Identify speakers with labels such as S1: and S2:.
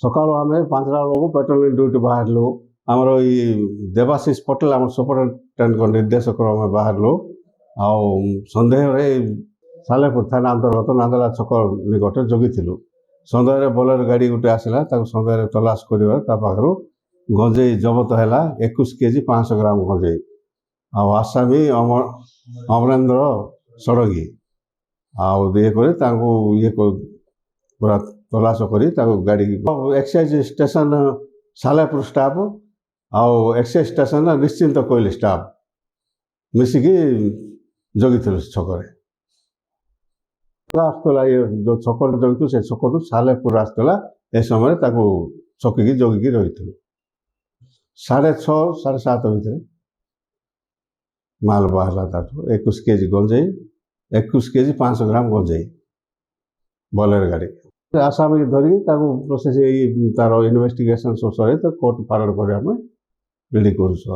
S1: ସକାଳୁ ଆମେ 5ଟା ବେଳକୁ ପେଟ୍ରୋଲିଂ ଡ୍ୟୁଟି ବାହାରିଲୁ। ଆମର ଏଇ ଦେବାଶିଷ ପଟେଲ ଆମର ସୁପରିଟେଣ୍ଡେଣ୍ଟଙ୍କ ନିର୍ଦ୍ଦେଶକରୁ ଆମେ ବାହାରିଲୁ। ଆଉ ସନ୍ଦେହରେ ସାଲେପୁର ଥାନା ଅନ୍ତର୍ଗତ ନାନ୍ଦଲା ଛକ ନିକଟରେ ଜଗିଥିଲୁ। ସନ୍ଦେହରେ ବୋଲେରୋ ଗାଡ଼ି ଗୋଟେ ଆସିଲା, ତାକୁ ସନ୍ଦେହରେ ତଲାସ କରିବାରେ ତା ପାଖରୁ ଗଞ୍ଜେଇ ଜବତ ହେଲା 21 କେଜି 500 ଗ୍ରାମ ଗଞ୍ଜେଇ। ଆଉ ଆସାମୀ ଅମରେନ୍ଦ୍ର ଷଡ଼ଙ୍ଗୀ ଆଉ ଇଏ କରି ତାଙ୍କୁ ପୁରା ତଲାସ କରି ତାକୁ ଗାଡ଼ି ଏକ୍ସାଇଜ ଷ୍ଟେସନ ସାଲେପୁର ଷ୍ଟାଫ୍ ଆଉ ଏକ୍ସାଇଜ ଷ୍ଟେସନ ନିଶ୍ଚିନ୍ତ କୋଇଲି ଷ୍ଟାଫ୍ ମିଶିକି ଜଗିଥିଲୁ ଛକରେ। ଆସୁଥିଲା ଯେଉଁ ଛକରେ ଜଗିଥିଲୁ ସେ ଛକରୁ ସାଲେପୁର ଆସୁଥିଲା। ଏ ସମୟରେ ତାକୁ ଛକିକି ଜଗିକି ରହିଥିଲୁ। 6:30 7:30 ଭିତରେ ମାଲ ବାହାରିଲା ତାଠୁ 21 କେଜି ଗଞ୍ଜେଇ, 21 କେଜି 500 ଗ୍ରାମ ଗଞ୍ଜେଇ ବୋଲେରୋ ଗାଡ଼ି। ଆସାମୀକି ଧରିକି ତାକୁ ପ୍ରୋସେସ୍ ତାର ଇନଭେଷ୍ଟିଗେସନ୍ ସବୁ ସରି କୋର୍ଟ ପାରୋଲ କରିବା ପାଇଁ ରେଡ଼ି କରୁଛୁ।